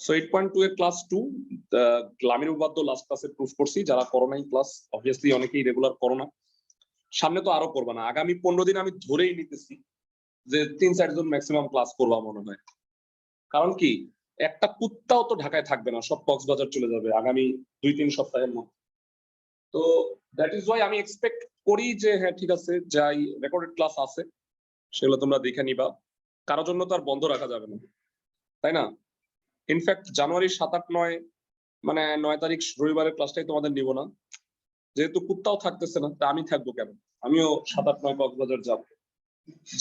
So 8.2 এর class 2 লামির উপপাদ্য last ক্লাসে প্রুফ করছি। যারা করোনাই ক্লাস অবভিয়াসলি অনেকেই রেগুলার করোনা, সামনে তো আরো করবা না। আগামী 15 দিন আমি ধরেই নিতেছি যে 3-4 জন ম্যাক্সিমাম ক্লাস করবা মনে হয়। কারণ কি, একটা কুত্তাও তো ঢাকায় থাকবে না, সব কক্সবাজার চলে যাবে আগামী 2-3 সপ্তাহের মধ্যে। তো দ্যাট ইজ ওয়াই আমি এক্সপেক্ট করি যে হ্যাঁ ঠিক আছে, যাই রেকর্ডেড ক্লাস আছে সেগুলো তোমরা দেখে নিবা, কারোর জন্য তো আর বন্ধ রাখা যাবে না, তাই না? ইনফ্যাক্ট জানুয়ারি 7-8-9 মানে 9 তারিখ রবিবারের ক্লাসটাই তোমাদের নিব না, যেহেতু কুত্তাও থাকতেছে না, তা আমি থাকবো কেন? আমিও 7-8-9 কক্সবাজার যাব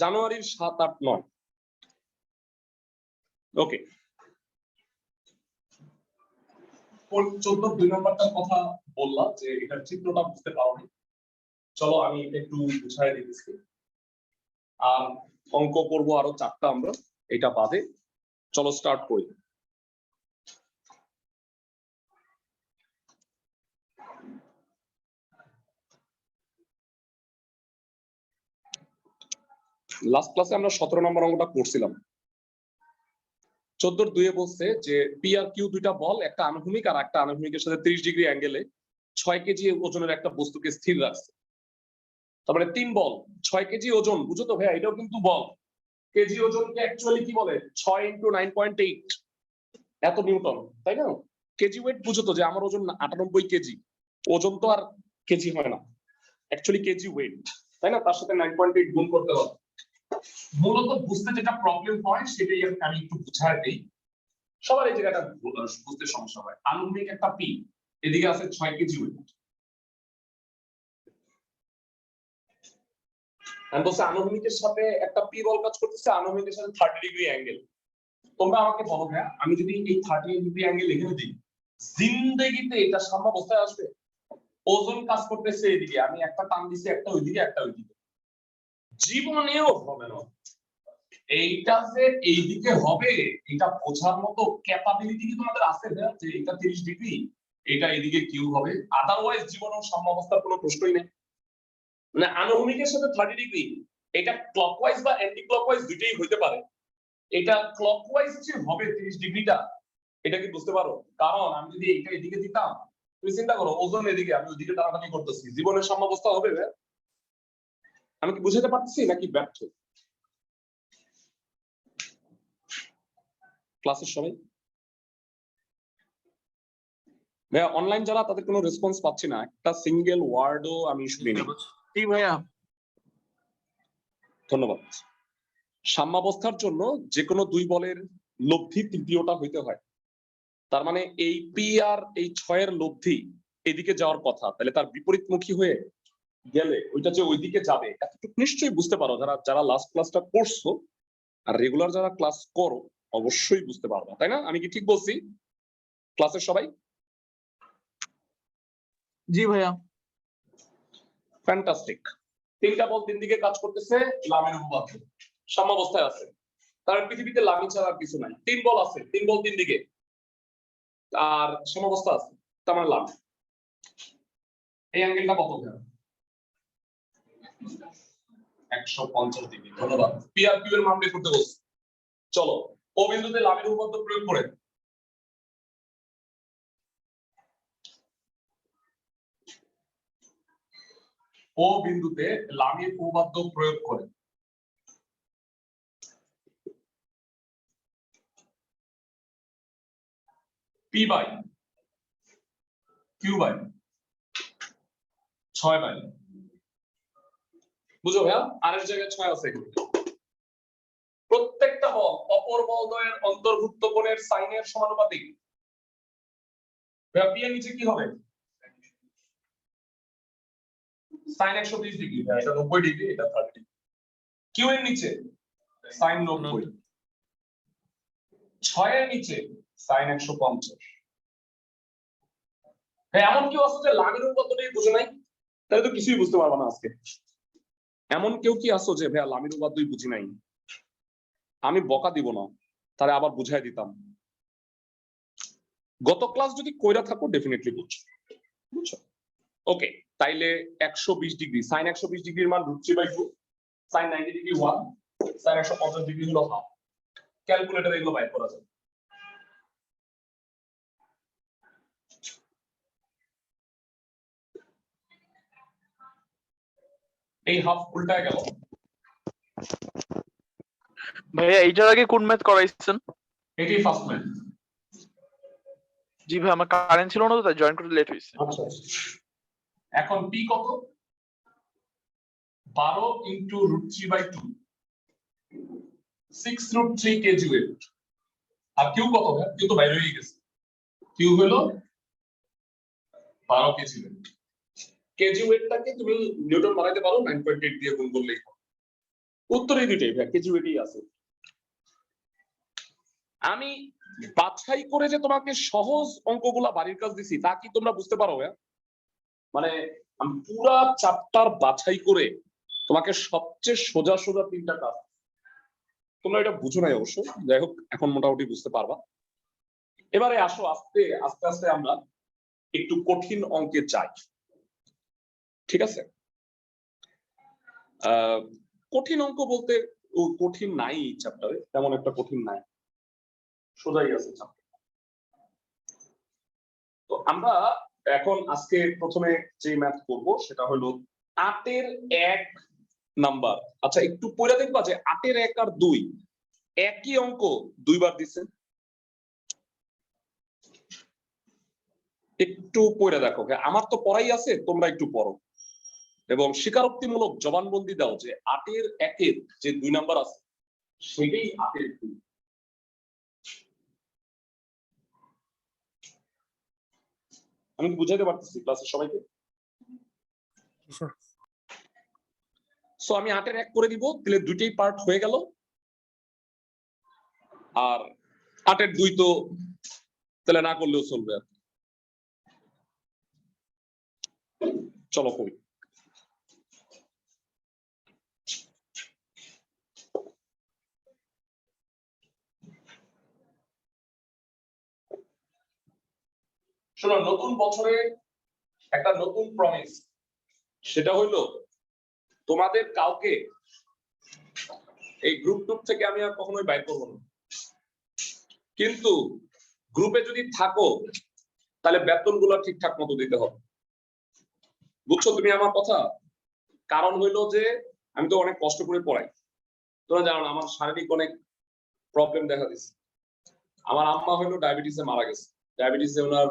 জানুয়ারির 7-8-9। ওকে, 14-2 নম্বরটার কথা বললাম যে এটার চিত্রটা বুঝতে পারোনি, চলো আমি এটা একটু বুঝাই দিচ্ছি। আর অঙ্ক করবো আরো 4টা আমরা, এটা বাদে। চলো স্টার্ট করি। লাস্ট ক্লাসে আমরা 17 নম্বর অঙ্কটা করছিলাম। 14-2 বলছে যে পি আর কিউ দুইটা বল, একটা আনুভূমিক আর একটা আনুভূমিকের সাথে 30 ডিগ্রি অ্যাঙ্গেলে 6 কেজি ওজনের একটা বস্তুকে স্থির রাখছে। তারপরে 3 বল 6 কেজি ওজন, বুঝো তো ভাইয়া, এটাও কিন্তু বল। কেজি ওজনকে অ্যাকচুয়ালি কি বলে? 6 × 9.8 এত নিউটন, তাই না? কেজি ওয়েট বুঝো তো, যে আমার ওজন 98 কেজি, ওজন তো আর কেজি হয় না, অ্যাকচুয়ালি কেজি ওয়েট, তাই না? তার সাথে 9.8 গুণ করতে হবে। মূলত বুঝতে যেটা প্রবলেম হয় সেটাই আমি একটু বুঝাই দেই। সবার এই জায়গাটা বুঝতে সমস্যা হয়। আনুভূমিক একটা পি, এদিকে আছে 6 কেজি ওয়েট, আমি বলছি আনুভূমিকের সাথে একটা পি বল কাজ করতেছে, আনুভূমিকের সাথে 30 ডিগ্রি অ্যাঙ্গেল। তোমরা আমাকে বলো ভাইয়া, আমি যদি এই 30 ডিগ্রি অ্যাঙ্গেল এখানে দিই, জিন্দেগিতে এটা সাম্যাবস্থায় আসবে? ওজন কাজ করতেছে এদিকে, আমি একটা টান দিছি, একটা ওইদিকে একটা ওইদিকে, জীবনেও হবে না। এইটা যে এইদিকে হবে এটা বোঝার মতো ক্যাপাবিলিটি কি তোমাদের আছে ভাইয়া, যে এটা 30 ডিগ্রি, এটা এদিকে কিউ হবে? আদারওয়াইজ জীবনেও সাম্যাবস্থার কোনো প্রশ্নই নেই। মানে আনুভূমিকের সাথে 30 ডিগ্রি, এটা ক্লকওয়াইজ বা অ্যান্টি ক্লকওয়াইজ দুইটাই হইতে পারে। এটা ক্লকওয়াইজ যে হবে 30 ডিগ্রিটা, এটা কি বুঝতে পারো? কারণ আমি যদি এটা এদিকে দিতাম, তুমি চিন্তা করো ওজন এদিকে, আমি ওইদিকে টানাটানি করতেছি, জীবনের সাম্যাবস্থা হবে? আমি কি বুঝাতে পারছি নাকি ব্যর্থ? ক্লাসের সময় ভাইয়া অনলাইন যারা, তাদের কোনো রেসপন্স পাচ্ছি না, একটা সিঙ্গেল ওয়ার্ডও আমি শুনিনি। জি ভাইয়া, ধন্যবাদ। সাম্যাবস্থার জন্য যে কোনো দুই বলের লব্ধি তৃতীয়টা হইতে হয়। তার মানে এই পি আর এই 6 এর লব্ধি এদিকে যাওয়ার কথা, তাহলে তার বিপরীতমুখী হয়ে গেলে ওইটা যে ওইদিকে যাবে, এতটুকু নিশ্চয়ই বুঝতে পারো। যারা লাস্ট ক্লাসটা করছো আর রেগুলার যারা ক্লাস করো অবশ্যই বুঝতে পারবা, তাই না? আমি কি ঠিক বলছি ক্লাসের সবাই? জি ভাইয়া, ফ্যান্টাস্টিক। 3টা বল 3 দিকে কাজ করতেছে, লামির উপপাদ্য সাম্যাবস্থায় আছে। তার পৃথিবীতে লামি ছাড়া আর কিছু নাই। 3 বল আছে, 3 বল 3 দিকে, আর সাম্যাবস্থা আছে, তার মানে লামি। এই অ্যাঙ্গেলটা কত হবে? 150 ডিগ্রি। ধন্যবাদ। পি আর কিউ এর মান বের করতে বলছি। চলো, ও বিন্দুতে লামির উপপাদ্য প্রয়োগ করে ও বিন্দুতে লামির উপপাদ্য প্রয়োগ করে P by Q by 6 by, বুঝো ভাইয়া, আর এর জায়গায় 6 আছে। প্রত্যেকটা বল অপর বলদ্বয়ের অন্তর্ভুক্ত কোণের সাইনের সমানুপাতিক। ভাইয়া পি এর নিচে কি হবে? সাইন 130 ডিগ্রি, এটা 90 ডিগ্রি, এটা 30 ডিগ্রি। কিউ এর নিচে সাইন 90, 6 এর নিচে সাইন 150। হ্যাঁ, এমন কেউ আছে যে লামির উপপাদ্যটাই বুঝে নাই? তাহলে তো কিছুই বুঝতে পারবা না আজকে। এমন কেউ কি আছো যে ভাইয়া লামির উপপাদ্যই বুঝি নাই? আমি বকা দিব না, তাহলে আবার বুঝাই দিতাম। গত ক্লাস যদি কইরা থাকো ডেফিনেটলি বুঝছো। ওকে, তাইলে 120 ডিগ্রি, সাইন 120 ডিগ্রির মান √3/2, সাইন 90 ডিগ্রি 1, সাইন 150 ডিগ্রি হলো হাফ। ক্যালকুলেটর এগুলো বাইর করা যায়। এই হাফ উল্টায় গেল। ভাইয়া এইটার আগে কোন ম্যাথ করাইছেন? এটি ফার্স্ট ম্যাথ। জি ভাই, আমার কারেন্ট ছিল না তো, তাই জয়েন করতে লেট হয়েছে। আচ্ছা, এখন p কত? 12 ইনটু √3/2, 6√3 কেজি ওয়েট। আর কিউ কত? কিউ তো বাইরে হয়ে গেছে। কিউ হলো 12 কেজি ওয়েট। কেজি ওয়েটটাকে তুমি নিউটন বানাইতে পারো, 9.8 দিয়ে গুণ করলেই হবে। উত্তরে দুইটাই ভাই, কেজি ওয়েটই আছে। আমি বাছাই করে যে তোমাকে সহজ অঙ্কগুলা বাড়ির কাজ দিছি তা কি তোমরা বুঝতে পারো? মানে আমি পুরা চ্যাপ্টার বাছাই করে তোমাকে সবচেয়ে সোজা সোজা তিনটা কাজ, তোমরা এটা বুঝো নাই অবশ্য, যাই হোক এখন মোটামুটি বুঝতে পারবা। এবারে আসো আস্তে আস্তে আস্তে আমরা একটু কঠিন অঙ্কে যাই, ঠিক আছে? কঠিন অঙ্ক বলতে কঠিন নাই চ্যাপ্টারে, তেমন একটা কঠিন নাই, সোজাই আছে চ্যাপ্টার। তো আমরা এখন আজকে প্রথমে যে ম্যাথ করব সেটা হলো 8 এর 1 নাম্বার। আচ্ছা একটু পড়ে দেখবা যে 8 এর 1 আর 2 একই অঙ্ক দুইবার দিচ্ছেন, একটু পড়ে দেখো। আমার তো পড়াই আছে, তোমরা একটু পড়ো এবং স্বীকারোক্তিমূলক জবানবন্দি দাও যে 8 এর 1 এর যে 2 নাম্বার আছে সেটাই 8 এর 2। আমি বুঝাইতে পারতেছি ক্লাসের সবাইকে? সো আমি 8 এর 1 করে দিব, তাহলে দুইটাই পার্ট হয়ে গেল। আর 8 এর 2 তো তাহলে না করলেও চলবে। আর চলো করি। শোনো, নতুন বছরে একটা নতুন প্রমিস, সেটা হইলো তোমাদের কাউকে এই গ্রুপ থেকে আমি আর কখনোই বাইর করবো না, কিন্তু গ্রুপে যদি থাকো তাহলে বেতনগুলো ঠিকঠাক মতো দিতে হবে। বুঝছো তুমি আমার কথা? কারণ হইলো যে আমি তো অনেক কষ্ট করে পড়াই, তোমরা জানো আমার শারীরিক অনেক প্রবলেম দেখা দিচ্ছে। আমার আম্মা হইলো ডায়াবেটিসে মারা গেছে, ডায়াবেটিসে ওনার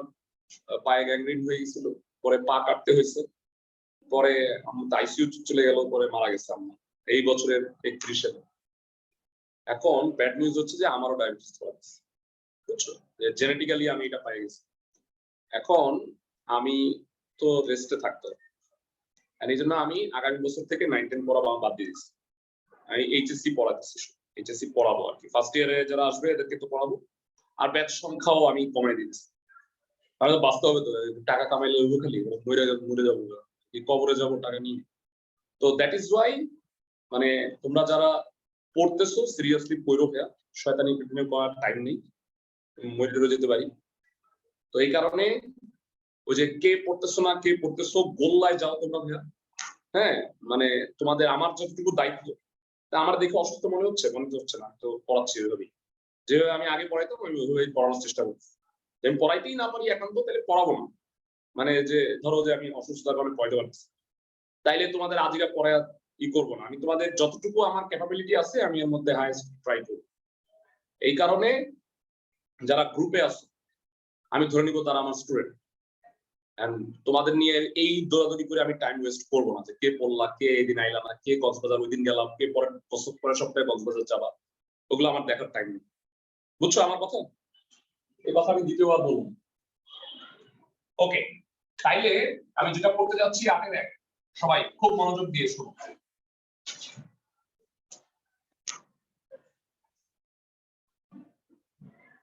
পায়ে গ্যাংগ্রিন হয়ে গেছিল, পরে পা কাটতে হয়েছে, পরে আইসিইউ চলে গেল, পরে মারা গেছে আম্মা এই বছরের 31-এ। এখন ব্যাড নিউজ হচ্ছে যে আমারও ডায়াবেটিস ধরা গেছে, বুঝছো? জেনেটিক্যালি আমি এটা পেয়ে গেছি। এখন আমি তো রেস্টে থাকতে হবে, এই জন্য আমি আগামী বছর থেকে 9-10 পড়া বাদ দিয়ে দিচ্ছি। আমি এইচএসসি পড়াচ্ছি, এইচএসসি পড়াবো আর কি। ফার্স্ট ইয়ারে যারা আসবে এদেরকে তো পড়াবো, আর ব্যাচ সংখ্যাও আমি কমিয়ে দিচ্ছি। তাহলে বাঁচতে হবে তো, টাকা কামাইলে হইব খালি, মরে যাবো, কবরে যাবো টাকা নিয়ে। তো দ্যাট ইজ ওয়াই মানে তোমরা যারা পড়তেছো সিরিয়াসলি পড়ো, শয়তানি পিটুনি করার টাইম নেই, মরে যেতে পারি। তো এই কারণে ওই যে কে পড়তেছো না কে পড়তেছো গোল্লায় যাও তোমরা ভাইয়া। হ্যাঁ মানে তোমাদের আমার যতটুকু দায়িত্ব, আমার দেখে অসুস্থ মনে হচ্ছে না, তো পড়াচ্ছি ওইভাবেই, যেভাবে আমি আগে পড়াইতাম আমি ওইভাবেই পড়ানোর চেষ্টা করছি। আমি পড়াইতেই না পারি একান্ত তাহলে পড়াবো না, মানে যে ধরো যে আমি অসুস্থতার কারণে পড়াইতে পারছি তাইলে তোমাদের আজকে পড়া করবো না। আমি তোমাদের যতটুকু আমার ক্যাপাবিলিটি আছে আমি এর মধ্যে হাইয়েস্ট ট্রাই করব। এই কারণে যারা গ্রুপে আছে আমি ধরে নিব তারা আমার স্টুডেন্ট, তোমাদের নিয়ে এই দৌড়াদৌড়ি করে আমি টাইম ওয়েস্ট করবো না যে কে পড়লা, কে এদিন আইলাম না, কে কক্সবাজার ওই দিন গেলাম, কে পরের সপ্তাহে কক্সবাজার যাবা, ওগুলো আমার দেখার টাইম নেই। বুঝছো আমার কথা? এই কথা আমি দ্বিতীয়বার বলবো। ওকে, তাইলে আমি যেটা করতে যাচ্ছি 8 এর 1, সবাই খুব মনোযোগ দিয়ে শোনো।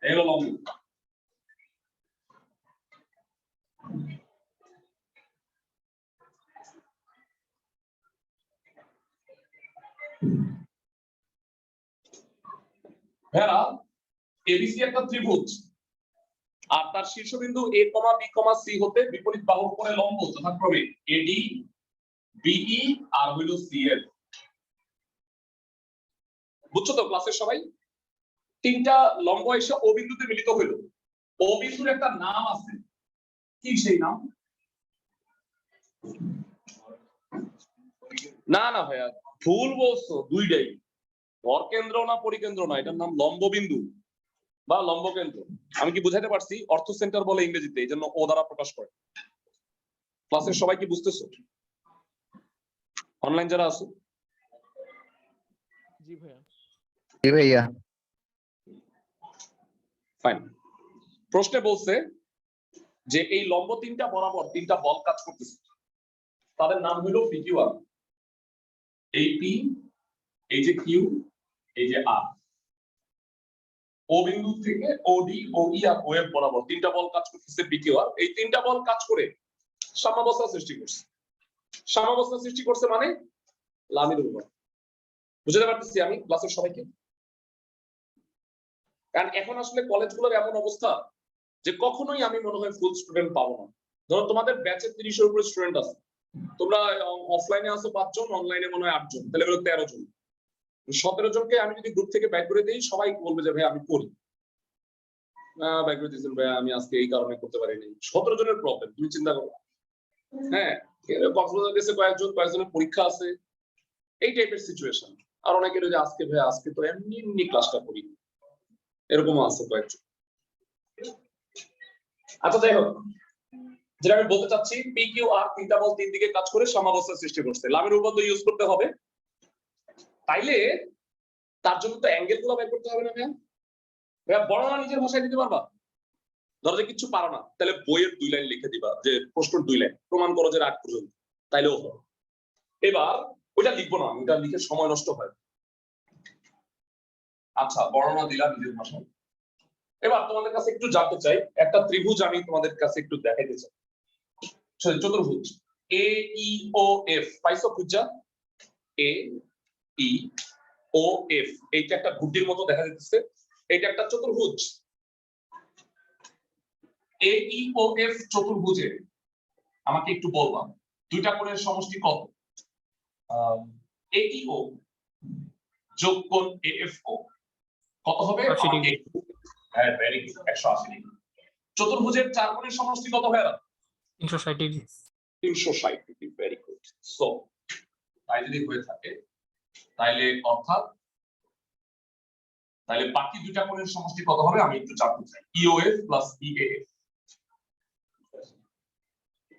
এলো লম্ব, হ্যাঁ এবিসি একটা ত্রিভুজ, আর তার শীর্ষবিন্দু এ কমা বি কমা সি হতে বিপরীত বাহুর উপরে লম্ব যথাক্রমে এডি, বিই আর হইল সিএল। বুঝছো তো ক্লাসের সবাই? তিনটা লম্ব এসে ও বিন্দুতে মিলিত হইল। ও বিন্দুর একটা নাম আছে, কি সেই নাম? না না ভাইয়া, ভুল বলছো, দুইটাই। ভরকেন্দ্র না পরিকেন্দ্র না, এটার নাম লম্ববিন্দু বা লম্বকেন্দ্র। আমি কি বুঝাতে পারছি? অর্থ সেন্টার বলে ইংরেজিতে, এই জন্য ও দ্বারা প্রকাশ করে। ক্লাসের সবাই কি বুঝতেছো? অনলাইন যারা আছো? জি ভাইয়া। জি ভাইয়া। ফাইন। প্রশ্নে বলছে যে এই লম্ব তিনটা বরাবর তিনটা বল কাজ করতেছে, তাদের নাম হলো পি কিউ আর। এই পি, এই যে কিউ, এই যে আর। ও বিন্দু থেকে ও ডি, ও ই আর ও এফ বরাবর তিনটা বল কাজ করতেছে পি কিউ আর। এই তিনটা বল কাজ করে সাম্যাবস্থা সৃষ্টি করছে। সাম্যাবস্থা সৃষ্টি করছে মানে লামির উপর। বুঝতে পারতেছি আমি ক্লাসের সবাইকে? কারণ এখন আসলে কলেজগুলোর এমন অবস্থা যে কখনোই আমি মনে হয় ফুল স্টুডেন্ট পাবো না। ধরো তোমাদের ব্যাচে 30-এর উপরে স্টুডেন্ট আছে, তোমরা অফলাইনে আছো 5 জন, অনলাইনে মনে হয় 8 জন, তাহলে হলো 13 জন। 17 জনকে আমি যদি গ্রুপ থেকে ব্যাক করে দিই, সবাই বলবে যে ভাই আমি পড়ি না, ব্যাক করে দিয়েছেন ভাই আমি আজকে এই কারণে করতে পারিনি। 17 জনের প্রবলেম, তুমি চিন্তা করো। হ্যাঁ, কক্সবাজার গেছে কয়েকজনের পরীক্ষা আছে, এই টাইপের সিচুয়েশন। আর অনেকের যে আজকে ভাই আজকে তো এমনি ক্লাসটা করি, এরকমও আছে কয়েকজন। আচ্ছা যাই হোক, যেটা আমি বলতে চাচ্ছি, পি কিউ আর তিনটা বল তিন দিকে কাজ করে সাম্যাবস্থা সৃষ্টি করছে। লামির উপপাদ্য ইউজ করতে হবে। তাইলে তার জন্য তো অ্যাঙ্গেল গুলো বের করতে হবে না ভাইয়া? ভাইয়া বর্ণনা নিজের ভাষায় দিতে পারবা? ধরো যে কিছু পারো না, তাহলে বইয়ের 2 লাইন লিখে দিবা, যে প্রশ্নের 2 লাইন প্রমাণ করো যে 8 পর্যন্ত, তাইলেও হবে। এবার ওইটা লিখবো না, ওইটা লিখে সময় নষ্ট হয়। আচ্ছা, বর্ণনা দিলাম নিজের ভাষায়। এবার তোমাদের কাছে একটু জানতে চাই, একটা ত্রিভুজ আমি তোমাদের কাছে একটু দেখাইতে চাই। চতুর্ভুজ এ ই ও এফ, পাইছো খুঁজা? এ ই ও এফ, এইটা একটা ঘুটির মতো দেখা যাচ্ছে, এটা একটা চতুর্ভুজ। এ ই ও এফ চতুর্ভুজে আমাকে একটু বলবা দুইটা কোণের সমষ্টি কত? এ ই ও যোগ কোণ এ এফ ও কত হবে? 80 ডিগ্রি। হ্যাঁ, ভেরি গুড, 180 ডিগ্রি। চতুর্ভুজের চার কোণের সমষ্টি কত হয়? 360 degree. 360 degree, very good. So তাই যদি হয়ে থাকে, তাইলে অর্থাৎ তাহলে বাকি দুইটা কোণের সমষ্টি কত হবে আমি একটু জানতে চাই। ইওএফ প্লাস ইএএফ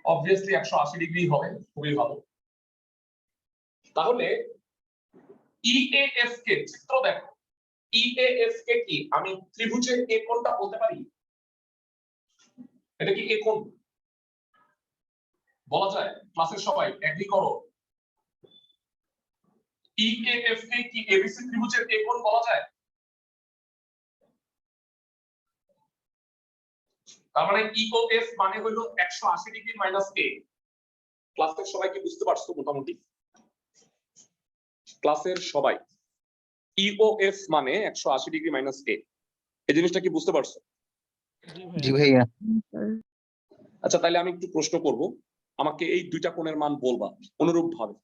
অবভিয়াসলি 180 ডিগ্রি হবে, খুবই ভালো। তাহলে ইএএফ কে চিত্র দেখো, ইএএফ কে কি আমি ত্রিভুজের এ কোণটা বলতে পারি? এটা কি এ কোণ বলা যায়? ক্লাসের সবাই এগ্রি করো? ইএএফ কে কি এবিসি ত্রিভুজের এ কোণ বলা যায়? তার মানে ইওএফ মানে হলো 180 ডিগ্রি মাইনাস এ। ক্লাসের সবাই কি বুঝতে পারছো মোটামুটি? ক্লাসের সবাই ইওএফ মানে 180 ডিগ্রি মাইনাস এ, এই জিনিসটা কি বুঝতে পারছো? জি ভাইয়া। আচ্ছা, তাহলে আমি একটু প্রশ্ন করব, আমাকে এই দুইটা কোণের মান বলবা অনুরূপ ভাবে।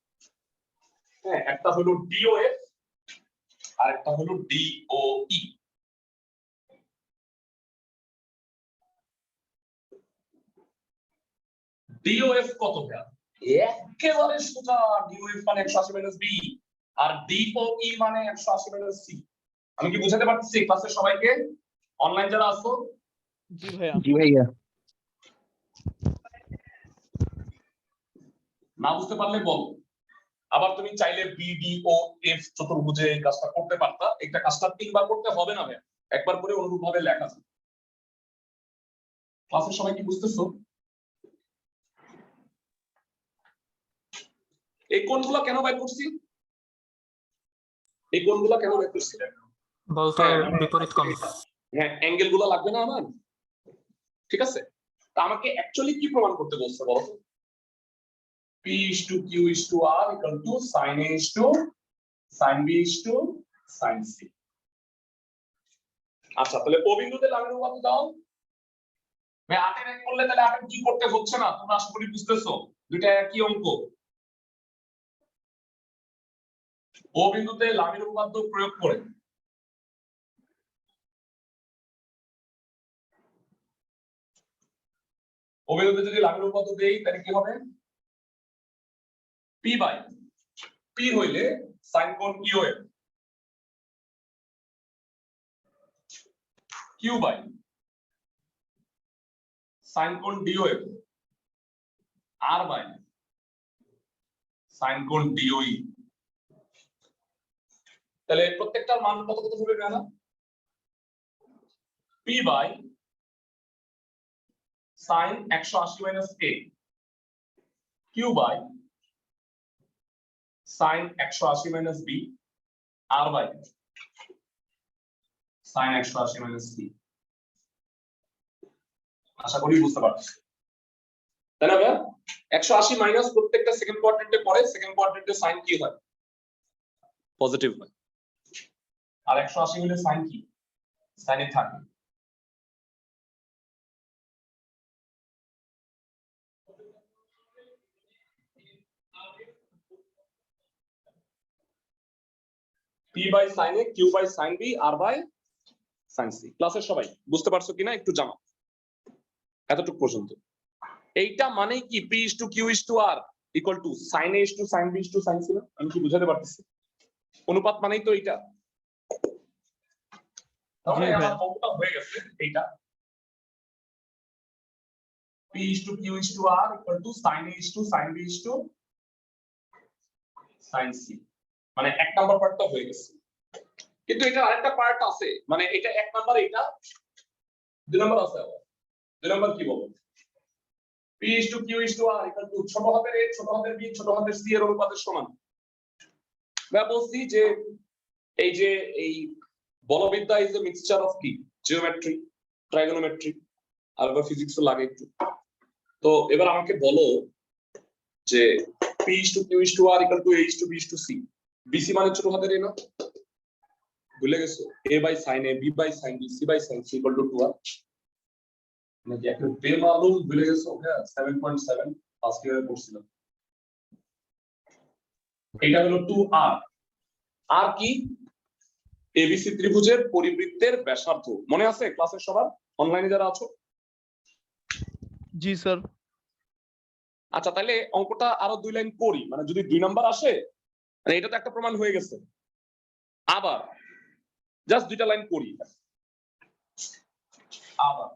হ্যাঁ, একটা হলো ডিওএফ আর একটা হলো ডিওই। ডিওএফ কত ভাইয়া? একেবারে সোজা, ডিওএফ মানে 180 মাইনাস বি, আর ডিওই মানে 180 মাইনাস সি। আমি কি বুঝাতে পারতেছি ক্লাসের সবাইকে? অনলাইন যারা আছো? জি ভাইয়া। জি ভাইয়া। না বুঝতে পারলে বল। আবার তুমি চাইলে বিডিও এফ চতুর্ভুজে এই কাজটা করতে পারতা। একটা কাজটা 3 বার করতে হবে না ভাইয়া, একবার করে অনুরূপ ভাবে লেখা যায়। ক্লাসের সবাই কি বুঝতেছো? এই কোণগুলো কেন বের করছি? এই কোণগুলো কেন বের করছি? বলতের বিপরীত কোণ। হ্যাঁ, অ্যাঙ্গেল গুলো লাগবে না আমার? ঠিক আছে, তা আমাকে অ্যাকচুয়ালি কি প্রমাণ করতে বলছে বলো? P is to Q is to R equal to sin A is to sin B is to sin C. আচ্ছা, তাহলে ও বিন্দুতে লামির উপপাদ্য দাও। ভাই 8 এর এক করলে তাহলে 8 এর কি করতে হচ্ছে না, তোমরা আশা করি বুঝতেছো। দুইটা একই অঙ্ক। ও বিন্দুতে লামির উপপাদ্য প্রয়োগ করে ও বিন্দুতে যদি লামির উপপাদ্য দেই তাহলে কি হবে? P বাই পি হইলে সাইন কোণ কিউ এর কিউ বাই সাইন কোণ ডিও এর আর বাই সাইন কোণ ডিওই। তাহলে প্রত্যেকটার মান কত কত হবে জানা? P by sine 180 minus a Q by sine 180 minus b R by sine 180 minus b। আশা করি বুঝতে পারছি, তাই না ভাইয়া? 180 মাইনাস প্রত্যেকটা সেকেন্ড কোয়াড্রেন্টে পরে সেকেন্ড কোয়াড্রেন্টে সাইন কি হয়? পজিটিভ হয়। আর 180 হলে সাইন কি? সাইনে থাকে। p by sin a q by sin b r by sin c। ক্লাসের সবাই বুঝতে পারছো কিনা একটু জানাও এতটুকু পর্যন্ত। এইটা মানে কি p is to q is to r equal to sin a is to sin b is to sin c না? আমি কি বুঝাতে পারতেছি? অনুপাত মানেই তো এইটা। তাহলে আমার অঙ্কটা হয়ে গেছে এইটা p is to q is to r equal to sin a is to sin b is to sin c। মানে এক নাম্বার পার্টটা হয়ে গেছে, কিন্তু এটা আরেকটা পার্ট আছে, মানে এটা এক নাম্বার, এটা দুই নাম্বার আছে। দুই নাম্বার কি বলবো? p is to q is to r equal to ছোট হাতের a ছোট হাতের b ছোট হাতের c এর অনুপাতের সমান। আমরা বলছি যে এই বলবিদ্যা ইজ এ মিক্সচার অফ কি? জিওমেট্রি, ট্রাইগোনোমেট্রি, আর আবার ফিজিক্সও লাগে একটু। তো এবার আমাকে বলো যে p is to q is to r equal to a is to b is to c। bc মানে ছোট হাতের a না? ভুলে গেছো? a by sin a b by sin b c by sin c equal to 2r। নাকি একটা বেমালুম ভুলে গেছো? হ্যাঁ 7.7 ফার্স্ট ইয়ারে পড়ছিলাম। এটা হলো 2r। আর কি? এবিসি ত্রিভুজের পরিবৃত্তের ব্যাসার্ধ। মনে আছে ক্লাসের সবার, অনলাইনে যারা আছো? জি স্যার। আচ্ছা তাহলে অঙ্কটা আরো 2 লাইন করি, মানে যদি 2 নাম্বার আসে মানে এটা তো একটা প্রমাণ হয়ে গেছে, আবার জাস্ট 2টা লাইন করি। আবার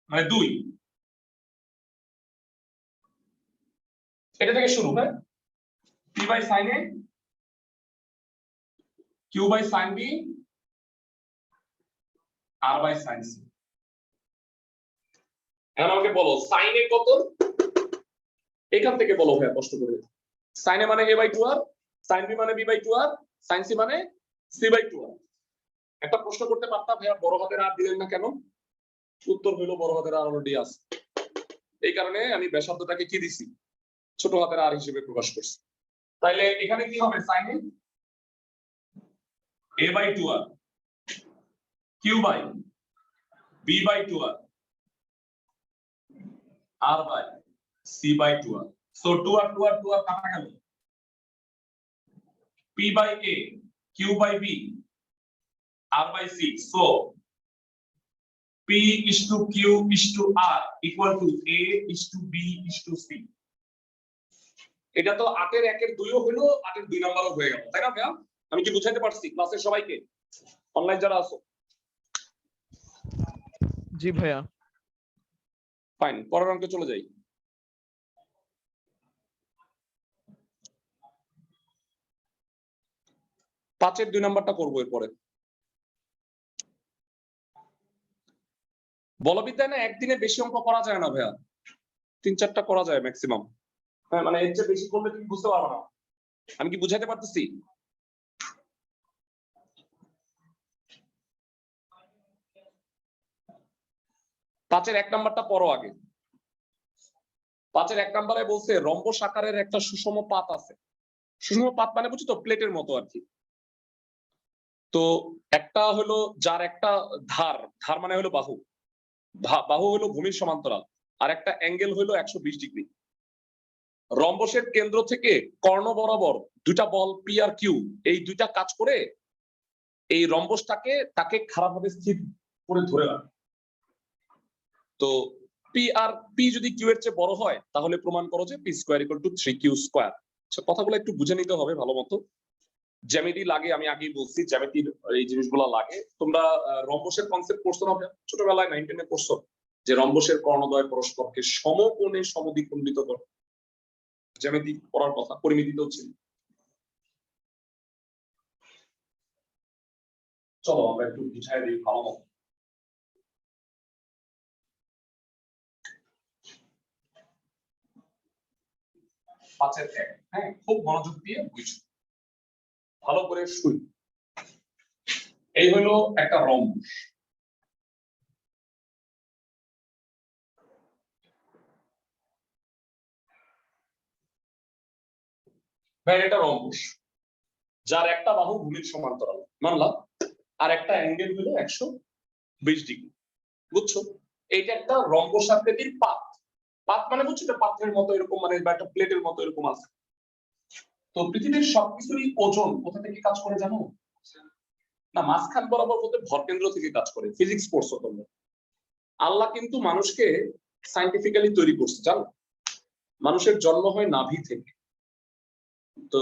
মানে 2 এটা থেকে শুরু। হ্যাঁ p by sin a q by sin b r by sin c। এখন আমাকে বলো sin a কত? এখান থেকে বলো ভাইয়া কষ্ট করে। sin a মানে a by 2r, sin b মানে b by 2r, sin c মানে c বাই 2r। একটা প্রশ্ন করতে পারতাম ভাইয়া বড় হাতের আর দিলেন না কেন? উত্তর হলো বড় হাতের আর অলরেডি আছে, এই কারণে আমি ব্যাসার্ধটাকে কি দিছি? ছোট হাতের আর হিসেবে প্রকাশ করছি। তাইলে এখানে কি হবে? sin a by 2r q by b by 2r r by c by 2r। So 2r 2r 2r কাটা গেল। p by a q by b r by c। So p is to q is to r equal to a is to b is to c। এটা তো 8 এর 1 এর 2 ও হলো, 8 এর 2 নাম্বারও হয়ে গেল, তাই না ভাইয়া? আমি কি বুঝাইতে পারছি ক্লাসের সবাইকে, অনলাইন যারা আছো? জি ভাইয়া। ফাইন, পরের অঙ্কে চলে যাই। পাঁচের 2 নাম্বারটা করবো এরপরে। বলবিদ্যায় না একদিনে বেশি অঙ্ক করা যায় না ভাইয়া, 3-4টা করা যায় ম্যাক্সিমাম। হ্যাঁ মানে এর চেয়ে বেশি করলে তুমি বুঝতে পারবে না। আমি কি বুঝাইতে পারতেছি? পাঁচের 1 নাম্বারটা পড়ো আগে। পাঁচের 1 নাম্বারে বলছে রম্বস আকারের একটা সুষম পাত আছে। সুষম পাত মানে বুঝছো তো, প্লেটের মতো আর কি। তো একটা হলো যার একটা ধার, ধার মানে হলো বাহু, বাহু হলো ভূমির সমান্তরাল, আর একটা অ্যাঙ্গেল হলো 120 ডিগ্রি। রম্বসের কেন্দ্র থেকে কর্ণ বরাবর দুইটা বল পি আর কিউ, এই দুইটা কাজ করে এই রম্বসটাকে তাকে খারাপভাবে স্থির করে ধরে রাখে। তো পি আর পি যদি কিউ এর চেয়ে বড় হয় তাহলে প্রমাণ করো যে P square equal to 3q square. কথাগুলো একটু বুঝে নিতে হবে ভালো মতো। জ্যামিতি লাগে, আমি আগেই বলছি জ্যামিতির এই জিনিসগুলো লাগে। তোমরা রম্বসের কনসেপ্ট পড়ছো না ছোটবেলায় 9 10 এ পড়ছো যে রম্বসের কর্ণদ্বয় পরস্পরকে সমকোণে সমদ্বিখণ্ডিত করে। জ্যামিতি পড়ার কথা, পরিমিতিতেও ছিল। চলো আমরা একটু বুঝাই দিই ভালো মতো। পাঁচের এক, হ্যাঁ, খুব মনোযোগ দিয়ে বুঝো, ভালো করে শুই। এই হলো একটা রম্বস। এটা রম্বস যার একটা বাহু ভূমির সমান্তরাল মানলাম, আর একটা অ্যাঙ্গেল হলো 120 ডিগ্রি। বুঝছো? এইটা একটা রম্বস আকৃতির পাত। পাত মানে বুঝছো, এটা পাত্রের মতো এরকম, মানে বা একটা প্লেটের মতো এরকম আছে। তো পৃথিবীর সবকিছুরই ওজন কোথা থেকে কাজ করে জানো? না, মাঝখান বরাবর বলতে ভরকেন্দ্র থেকে কাজ করে। ফিজিক্স পড়ছো তোমরা। আল্লাহ কিন্তু মানুষকে সায়েন্টিফিক্যালি তৈরি করছে, জানো? মানুষের জন্ম হয় নাভি থেকে। তো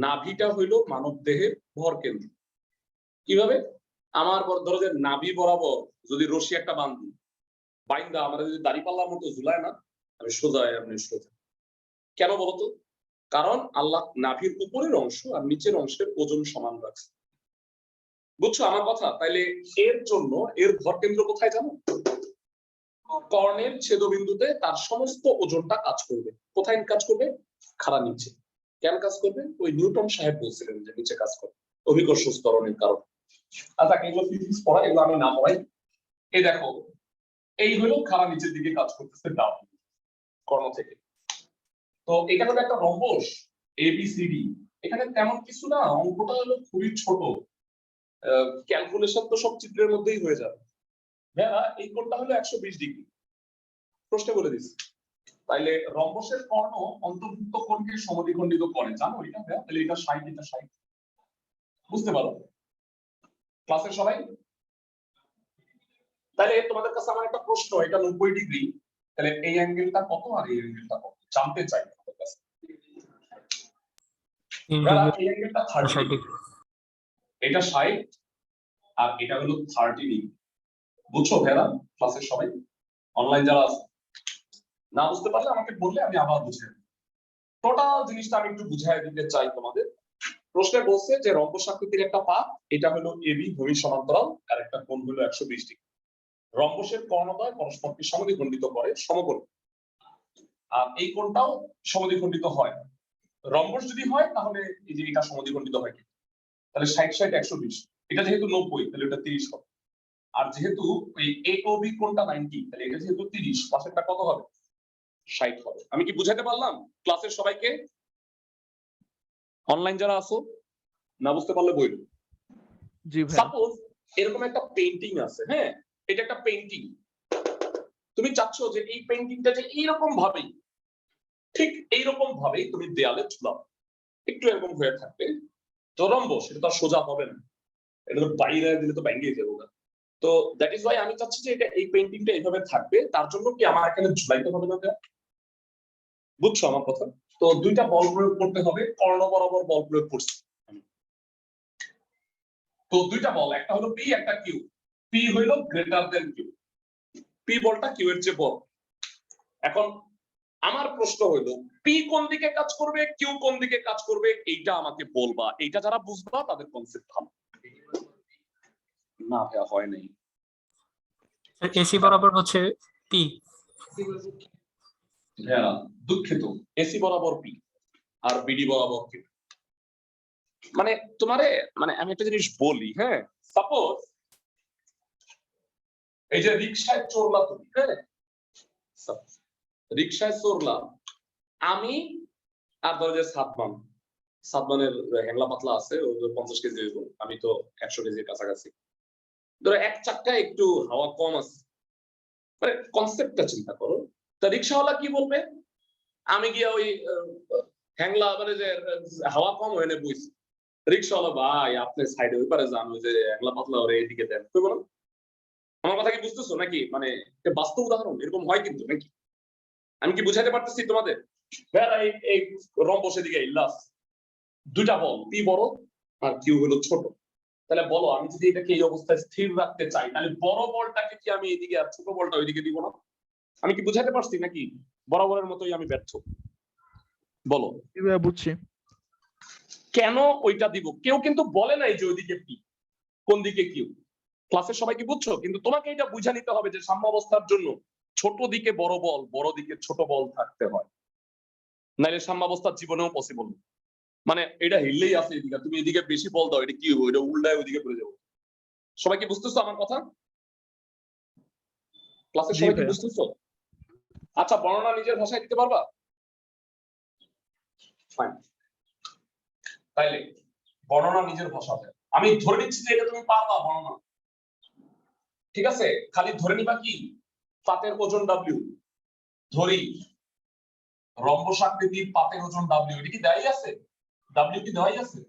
নাভিটা হইলো মানব দেহের ভরকেন্দ্র। কিভাবে? আমার ধরো যে নাভি বরাবর যদি রশি একটা বাঁধি, বাইন্দা আমরা যদি দাড়িপাল্লার মতো ঝুলায় না, আমি সোজা, আপনি সোজা। কেন বলতো? কারণ আল্লাহ নাভির উপরের অংশ আর নিচের অংশের ওজন সমান রাখছে। বুঝছো আমার কথা? তাইলে এর জন্য এর ভরকেন্দ্র কোথায় জানো? কর্ণের ছেদবিন্দুতে তার সমস্ত ওজনটা কাজ করবে। কোথায় কাজ করবে? খাড়া নিচে। কেন কাজ করবে? ওই নিউটন সাহেব বলছিলেন যে নিচে কাজ করবে, অভিকর্ষ ত্বরণের কারণে। আচ্ছা, এগুলো ফিজিক্স পড়া, এগুলো আমি না পড়াই। এই দেখো, এই হলো খাড়া নিচের দিকে কাজ করতেছে ডান কর্ণ থেকে। তো এটা হলো একটা রম্বস এবিসিডি। এখানে তেমন কিছু না, অঙ্কটা হলো খুবই ছোট। ক্যালকুলেশন তো সব চিত্রের মধ্যেই হয়ে যাবে। ভাইয়া এই কোণটা হলো 120 ডিগ্রি, প্রশ্নে বলে দিচ্ছি। তাইলে রম্বসের কর্ণ অন্তর্ভুক্ত কোণকে সমদ্বিখণ্ডিত করে, জানো এটা ভাইয়া? তাহলে এটা 60, এটা 60। বুঝতে পারো ক্লাসের সবাই? তাহলে তোমাদের কাছে আমার একটা প্রশ্ন, এটা 90 ডিগ্রি, তাহলে এই অ্যাঙ্গেলটা কত আর এই অ্যাঙ্গেলটা কত জানতে চাই তোমাদের কাছে। এই অ্যাঙ্গেলটা 30 ডিগ্রি, এটা 60, আর এটা হলো 30 ডিগ্রি। বুঝছো ভাইয়া ক্লাসের সবাই? অনলাইন যারা আছে, না বুঝতে পারলে আমাকে বললে আমি আবার বুঝিয়ে দেব। টোটাল জিনিসটা আমি একটু বুঝাই দিতে চাই তোমাদের। প্রশ্নে বলছে যে রম্বস আকৃতির একটা পাত, এটা হলো এবি ভূমির সমান্তরাল, আর একটা কোণ হলো 120 ডিগ্রি। রম্বসের কর্ণদ্বয় পরস্পরকে সমদ্বিখণ্ডিত করে সমকোণ, আর এই কোণটাও সমদ্বিখণ্ডিত হয়। রম্বস যদি হয় তাহলে এই যে এটা সমদ্বিখণ্ডিত হয়, তাহলে 60 60 120। এটা যেহেতু 90 তাহলে এটা 30 হবে। আর যেহেতু এই এওবি কোণটা 90, তাহলে এটা যেহেতু 30, পাশেরটা কত হবে? 60 হবে। আমি কি বুঝাতে পারলাম ক্লাসের সবাইকে? অনলাইন যারা আছো, না বুঝতে পারলে বইলো। জি ভাই। সাপোজ এরকম একটা পেইন্টিং আছে, হ্যাঁ, এটা একটা পেইন্টিং। তুমি চাচ্ছ যে এই পেইন্টিংটা যে এইরকম ভাবেই, ঠিক এইরকম ভাবেই তুমি দেয়ালে ঝুলাও, একটু এরকম হয়ে থাকবে। তো রম্বস সেটা তো সোজা হবে না, এটা তো বাইরে দিলে তো ভেঙে যাবে না। তো দ্যাট ইজ ওয়াই আমি চাচ্ছি যে এটা এই পেইন্টিংটা এইভাবে থাকবে। তার জন্য কি আমার এখানে ঝুলাইতে হবে না? বুঝছো আমার কথা? তো দুইটা বল প্রয়োগ করতে হবে, কর্ণ বরাবর বল প্রয়োগ করছি। তো দুইটা বল, একটা হলো পি, একটা কিউ। পি হইল গ্রেটার দেন কিউ, পি বলটা কিউ এর চেয়ে বড়। এখন আমার প্রশ্ন হইল পি কোন দিকে কাজ করবে, কিউ কোন দিকে কাজ করবে, এইটা আমাকে বলবা। এইটা যারা বুঝবা তাদের কনসেপ্ট ভালো। না ভাইয়া হয় নাই। এসি বরাবর হচ্ছে পি। হ্যাঁ দুঃখিত, এসি বরাবর পি আর বিডি বরাবর কিউ। মানে তোমারে, মানে আমি একটা জিনিস বলি, হ্যাঁ, সাপোজ এই যে রিকশায় চড়লা তুমি, হ্যাঁ, রিকশায় চড়লাম আমি, আর ধরো যে সাতমানের হ্যাংলা পাতলা আছে, ও 50 কেজি হইব, আমি তো 100 কেজির কাছাকাছি। ধরো এক চাক্কায় একটু হাওয়া কম আছে, মানে কনসেপ্টটা চিন্তা করো। তা রিকশাওয়ালা কি বলবে? আমি গিয়া ওই হ্যাংলা মানে যে হাওয়া কম হয়ে বইছি, রিকশাওয়ালা ভাই আপনি সাইডে ওই পারে যান, ওই যে হ্যাংলা পাতলা ওরে এদিকে দেন। তুই বলো, আমার কথা কি বুঝতেছো নাকি? মানে বাস্তব উদাহরণ এরকম হয় কিন্তু নাকি? আমি কি বুঝাতে পারতেছি তোমাদের? এই রম্বস এদিকে ইল্লাস দুইটা বল পি বড় আর কিউ হলো ছোট, তাহলে বলো আমি যদি এটাকে এই অবস্থায় স্থির রাখতে চাই তাহলে বড় বলটাকে কি আমি এদিকে আর ছোট বলটা ওইদিকে দিব না? আমি কি বুঝাতে পারছি নাকি বরাবরের মতোই আমি ব্যর্থ? বলো জি ভাইয়া বুঝছি। কেন ওইটা দিব? কেউ কিন্তু বলে নাই যে ওইদিকে পি কোন দিকে কিউ, ক্লাসের সবাই কি বুঝছো? কিন্তু তোমাকে এটা বুঝা নিতে হবে যে সাম্য অবস্থার জন্য ছোট দিকে বড় বল, বড় দিকে ছোট বল থাকতে হয়, নাইলে সাম্যাবস্থার জীবনেও পসিবল না। মানে এটা হিললেই আছে এদিকে, তুমি এদিকে বেশি বল দাও এটা কি হবে, এটা উল্টায় ওইদিকে পড়ে যাবো। সবাই কি বুঝতেছো আমার কথা? ক্লাসের জি সবাই কি ভাইয়া। বুঝতেছো? আচ্ছা বর্ণনা নিজের ভাষায় দিতে পারবা? ফাইন, তাইলে বর্ণনা নিজের ভাষাতে আমি ধরে নিচ্ছি যে এটা তুমি পারবা বর্ণনা, ঠিক আছে? খালি ধরে নিবা কি পাতের ওজন ডাব্লিউ, ধরি রম্বস আকৃতির পাতের ওজন ডাব্লিউ, এটা কি দেয়াই আছে? ডাব্লিউ কি দেওয়াই আছে?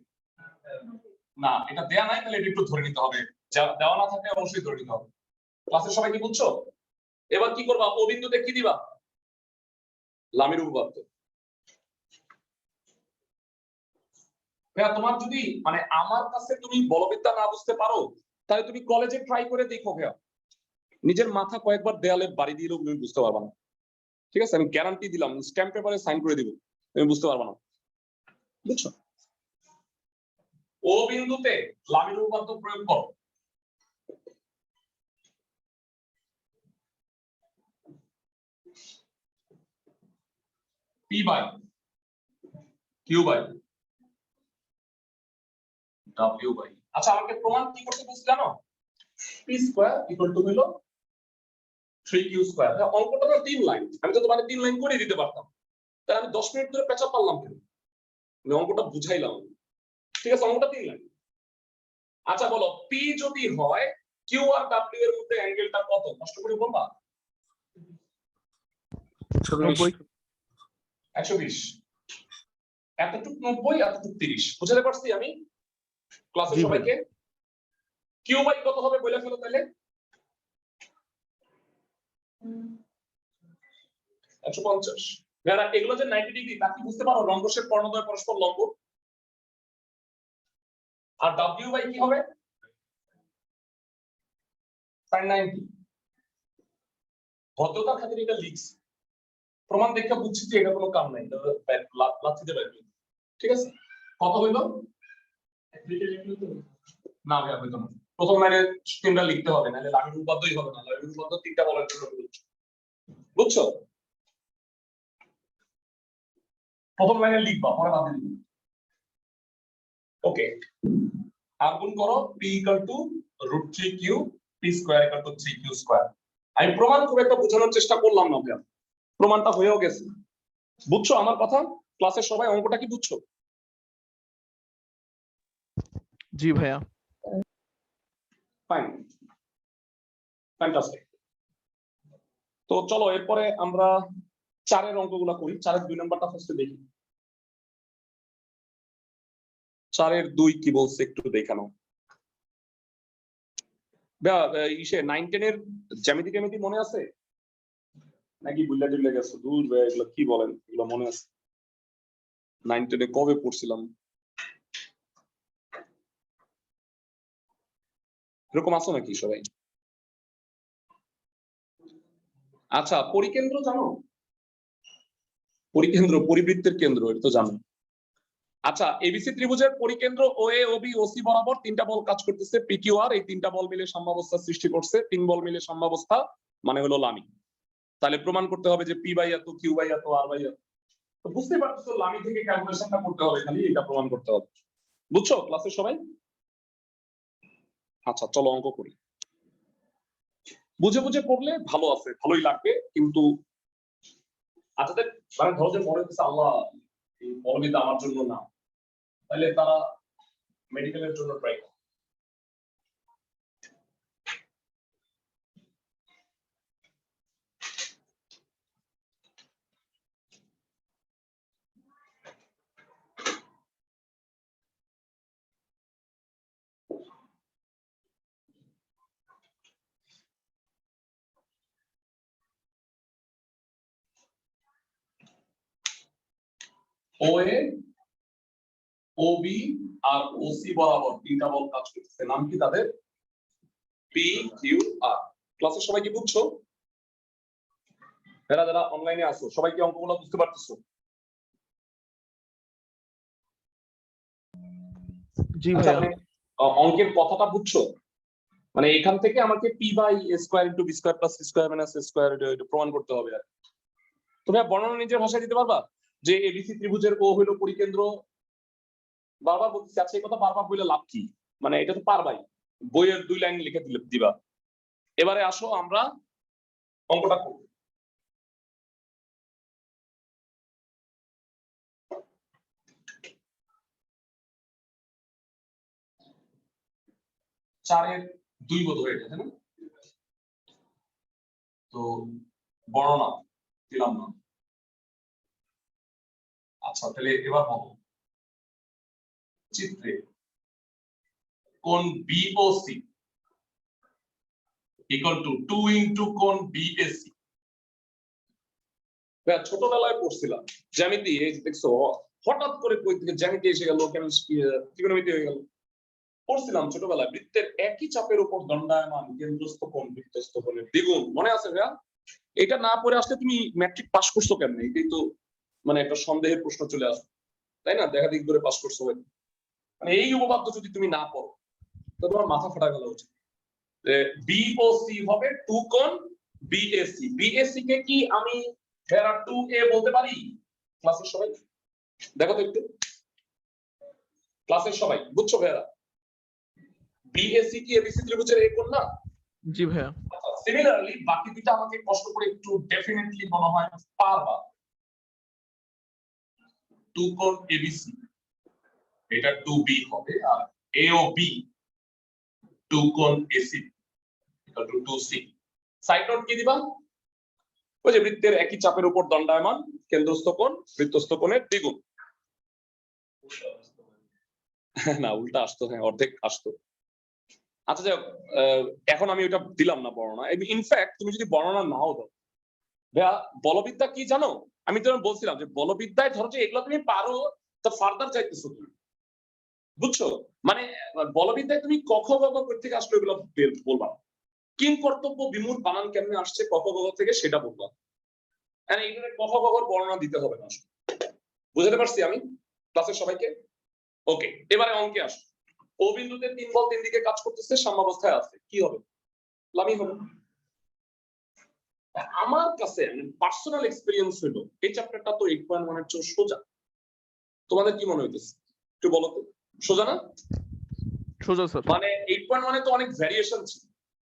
না, এটা দেয়া নাই, তাহলে এটা একটু ধরে নিতে হবে, যা দেওয়া না থাকলে অবশ্যই ধরে নিতে হবে। ক্লাসের সবাই কি বুঝছো? এবার কি করবা, ও বিন্দুতে কি দিবা? লামির উপপাদ্য। ভাইয়া তোমার যদি মানে আমার কাছে তুমি বলবিদ্যা না বুঝতে পারো তাহলে তুমি কলেজে ট্রাই করে দেখো ভাইয়া, নিজের মাথা কয়েকবার দেয়ালে বাড়ি দিলেও তুমি বুঝতে পারবা না, ঠিক আছে? আমি গ্যারান্টি দিলাম, স্ট্যাম্প পেপারে সাইন করে দিব, তুমি বুঝতে পারবা না, বুঝছো? ও বিন্দুতে লামির উপপাদ্য প্রয়োগ করো। P by Q by W by, আচ্ছা আমাকে প্রমাণ কি করতে বলছি জানো? পি স্কয়ার ইকুয়াল টু হলো 3q স্কয়ার। অঙ্কটা তো 3 লাইন, আমি তো তোমাকে 3 লাইন করে দিতে পারতাম, তাহলে আমি 10 মিনিট ধরে পেঁচা পারলাম কেন? আমি অঙ্কটা বুঝাইলাম, ঠিক আছে? অঙ্কটা 3 লাইন। আচ্ছা বলো পি যদি হয় কিউ আর ডাব্লিউ এর মধ্যে অ্যাঙ্গেলটা কত? কষ্ট করে বলবা। 90। 120, এতটুক 90, এতটুক 30, বুঝাতে পারছি আমি ক্লাসের জি ভাইয়া। সবাইকে? কিউ বাই কত হবে বলে ফেলো তাহলে। 150। যারা এগুলো যে 90 ডিগ্রি তা কি বুঝতে পারো? রম্বসের কর্ণদ্বয় পরস্পর লম্ব। আর ডাব্লিউ বাই কি হবে? sin 90। ভদ্রতার খাতিরে এটা লিখছি, প্রমাণ দেখে বুঝছি যে এটা কোনো কাম নাই, এটা লাচ্ছিতে পারবে, ঠিক আছে? কত হইলো? না ভাইয়া হইতো না, প্রথম লাইনে 3টা লিখতে হবে, নাহলে লামির উপপাদ্যই হবে না। লামির উপপাদ্য 3টা বলার জন্য বলছি, বুঝছো? প্রথম লাইনে লিখবা, পরে বাদ দিবা। ওকে, আর গুণ করো p √3q, p square 3q square. আমি প্রমাণ খুব একটা বোঝানোর চেষ্টা করলাম না ভাইয়া, প্রমাণটা হয়েও গেছে, বুঝছো আমার কথা? ক্লাসের সবাই অঙ্কটা কি বুঝছো? জি ভাইয়া। Fine, fantastic. তো চলো এরপরে আমরা 4-এর অঙ্কগুলো করি। 4-এর 2 নাম্বারটা ফার্স্টে দেখি। 4-এর 2 কি বলছে একটু দেখানো। ইসে 9-10 এর জ্যামিতি জ্যামিতি মনে আছে নাকি বুল্লা টুল্লা গেছে? দূর ভাই, এগুলো কি বলেন, এগুলো মনে আছে? 9-10 এ কবে পড়ছিলাম? এরকম আছো নাকি সবাই? আচ্ছা পরিকেন্দ্র জানো? পরিকেন্দ্র পরিবৃত্তের কেন্দ্র, এটা তো জানো। আচ্ছা এবিসি ত্রিভুজের পরিকেন্দ্র ও এ ও বি ও সি বরাবর 3টা বল কাজ করতেছে, পি কিউ আর, এই 3টা বল মিলে সাম্যাবস্থা সৃষ্টি করছে। 3 বল মিলে সাম্যাবস্থা মানে হলো লামি। তাহলে প্রমাণ করতে হবে যে পি বাই এত, কিউ বাই এত, আর বাই এত। তো বুঝতে পারছো লামি থেকে ক্যালকুলেশনটা করতে হবে, খালি এটা প্রমাণ করতে হবে, বুঝছো ক্লাসের সবাই? আচ্ছা চলো অঙ্ক করি। বুঝে বুঝে পড়লে ভালো আছে, ভালোই লাগবে, কিন্তু আচ্ছা মানে ধরো যে মনে হচ্ছে আল্লাহ এই বলবিদ্যা আমার জন্য না, তাহলে তারা মেডিকেলের জন্য ট্রাই করে। OA OB আর OC বরাবর তিনটা বল কাজ করতেছে, নাম কি তাদের? PQR। ক্লাসে সবাই কি বুঝছো? যারা যারা অনলাইনে আছো সবাই কি অঙ্কগুলো বুঝতে পারতেছো? জি আচ্ছা, ভাইয়া। মানে অঙ্কের কথাটা বুঝছো? মানে এখান থেকে আমাকে P by A square into B square plus C square minus A square এটা প্রমাণ করতে হবে। আর তুমি বর্ণনা নিজের ভাষায় দিতে পারবা যে ABC ত্রিভুজের ও হলো পরিকেন্দ্র, বারবার বলতেছি। আচ্ছা, এই কথা বারবার বলে লাভ কি? মানে এটা তো পারবাই, বইয়ের 2 লাইন লিখে দিবা। এবারে আসো আমরা অঙ্কটা করব। চারের 2 বোধ হয়ে গেছে না? তো বর্ণনা দিলাম না। আচ্ছা, তাহলে এবার বলো, চিত্রে কোণ BOC ইকুয়াল টু 2 ইনটু কোণ BAC। ছোটবেলায় পড়ছিলাম জ্যামিতি, এই যে দেখছো হঠাৎ করে কই থেকে জ্যামিতি এসে গেল, ত্রিকোণমিতি হয়ে গেল। পড়ছিলাম ছোটবেলায়, বৃত্তের একই চাপের উপর দণ্ডায়মান কেন্দ্রস্থ কোণ বৃত্তস্থ কোণের দ্বিগুণ। মনে আছে ভাইয়া? এটা না পড়ে আসলে তুমি ম্যাট্রিক পাস করছো কেমনে? এটাই তো মানে একটা সন্দেহের প্রশ্ন চলে আসবে, তাই না? দেখা দিক করে পাস করছো, মানে এই উপপাদ্য যদি তুমি না পড়ো তো তোমার মাথা ফাটা গেল উচিত। BOC হবে 2 কোণ BAC। BAC কে কি আমি 2A বলতে পারি? ক্লাসের সবাই দেখো তো একটু, ক্লাসের সবাই বুঝছো ভাইয়া? BAC কি ABC ত্রিভুজের এই কোণ না? জি ভাইয়া। সিমিলারলি বাকি দুটো আমাকে কষ্ট করে একটু ডেফিনেটলি মনে হয় পারবা। 2 কোণ ABC এটা 2B হবে, আর AOB 2 কোণ AC এটা 2C। সাইড নোট কি দিবা? ওই যে বৃত্তের একই চাপের উপর দণ্ডায়মান কেন্দ্রস্থ কোণ বৃত্তস্থ কোণের দ্বিগুণ। না, উল্টা আসতো, হ্যাঁ অর্ধেক আসতো। আচ্ছা যাক, এখন আমি ওটা দিলাম না বর্ণনা। ইনফ্যাক্ট তুমি যদি বর্ণনা নাও দাও, ভাইয়া বলবিদ্যা কি জানো? আমি তোমার বলছিলাম যে বলবিদ্যায় ধরো যে এগুলো তুমি পারো, তো ফার্দার চাইতেছো তুমি, বুঝছো? মানে বলবিদ্যায় তুমি ক খ গ ঘ থেকে আসলে এগুলো বলবা। কিং কর্তব্য বিমূঢ় বানান কেমনে আসছে ক খ গ ঘ থেকে সেটা বলবা। হ্যাঁ, এইখানে ক খ গ ঘর বর্ণনা দিতে হবে না। বুঝতে পারছি আমি ক্লাসের সবাইকে? ওকে, এবারে অঙ্কে আসো। ও বিন্দুতে 3 বল 3 দিকে কাজ করতেছে, সাম্যাবস্থায় আছে, কি হবে? লামি হবে। আমার কাছে পার্সোনাল এক্সপেরিয়েন্স হলো এই চ্যাপ্টারটা তো 8.1 এর চেয়ে সোজা। তোমাদের কি মনে হইতেছে একটু বলো তো? সোজা না? সোজা স্যার। মানে 8.1 এ তো অনেক ভ্যারিয়েশন ছিল,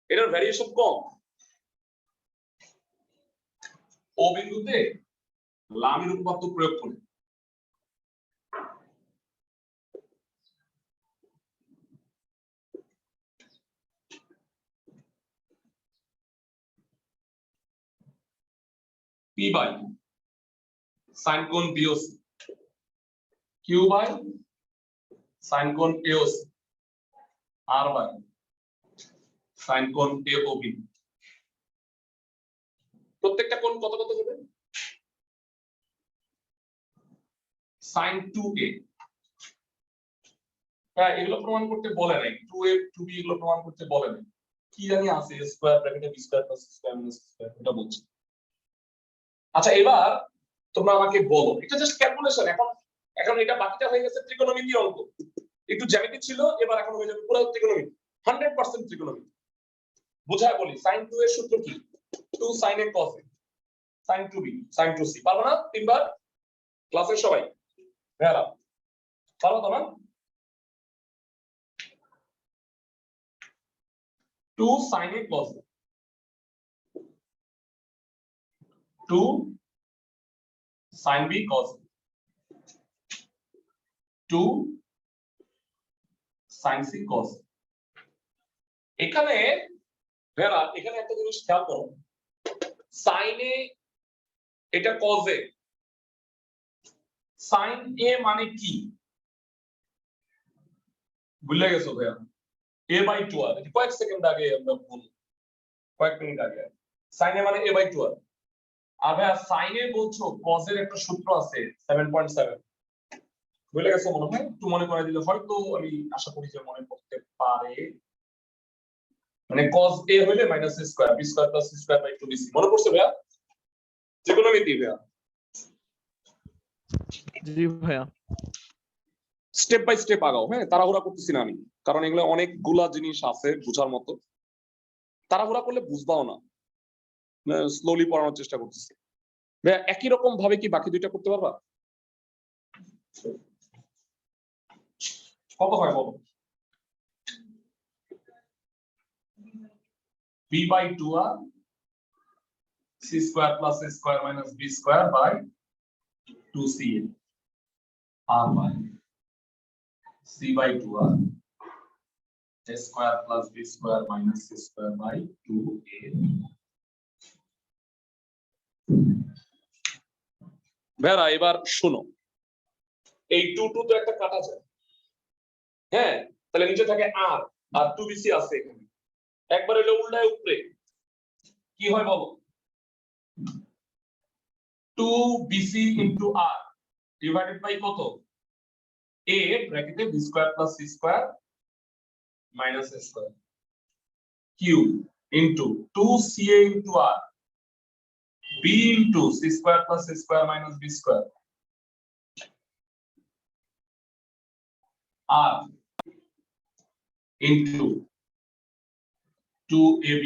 এটার ভ্যারিয়েশন কম। ও বিন্দুতে লামির উপপাদ্য প্রয়োগ করে P বাই sin কোণ BOC, Q বাই sin কোণ AOC, R বাই sin কোণ AOB। প্রত্যেকটা কোণ কত কত হবে? sin 2A। হ্যাঁ, এগুলো প্রমাণ করতে বলে নাই, 2A 2B এগুলো প্রমাণ করতে বলে নাই। কি জানি আছে স্কয়ার ব্র্যাকেটে B square plus C square minus C square, এটা বলছি। আচ্ছা, এবার তোমরা আমাকে বলো, এটা জাস্ট ক্যালকুলেশন। এখন এটা বাকিটা হয়ে গেছে ত্রিকোণমিতি অঙ্ক, একটু জ্যামিতি ছিল, এবার এখন হয়ে যাবে পুরো ত্রিকোণমিতি, 100% ত্রিকোণমিতি। বুঝায় বলি, sin 2 এর সূত্র কি? 2 sin A cos A, sin 2B sin 2C। পারবো না তিনবার? ক্লাসের সবাই ভেড়া পারবো তো না? 2 sin A cos A, 2 sin B cos A, 2 sin C cos A। এখানে ভেড়া এখানে একটা জিনিস খেয়াল করো, sin A এটা cos A, sin A মানে কি ভুলে গেছো ভাইয়া? A বাই 2R, কয়েক সেকেন্ড আগে আমরা বলি, কয়েক মিনিট আগে। sin A মানে A বাই 2R। আর ভাইয়া sin A বলছো cos এর একটা সূত্র আছে 7.7, ভুলে গেছো মনে হয়, একটু মনে করে দিলে হয়তো আমি আশা করি যে মনে করতে পারে। মানে cos a হইলে minus a square b square plus c square by 2bc মনে পড়ছে ভাইয়া? ত্রিকোণমিতি ভাইয়া। জি ভাইয়া। স্টেপ বাই স্টেপ আগাও, হ্যাঁ তাড়াহুড়া করতেছি না আমি, কারণ এগুলো অনেকগুলা জিনিস আছে বুঝার মতো, তাড়াহুড়া করলে বুঝবাও না, স্লোলি পড়ানোর চেষ্টা করতেছি। ভাইয়া একই রকম ভাবে কি বাকি দুইটা করতে পারবা? কত হয় বলো? b by 2r c square plus a square minus b square by 2ca r by c by 2r a square plus b square minus c square by 2a। ভাইরা এবার শোনো, এই 2 2 তো একটা কাটা যায়, হ্যাঁ তাহলে নিচে থাকে r আর 2bc আছে এখানে, একবার হলো উল্টায় উপরে কি হয় বলো? 2bc into r divided by কত? a ব্র্যাকেটে b square plus c square minus a square cube into 2ca into r b into c square plus a square minus b square r into 2ab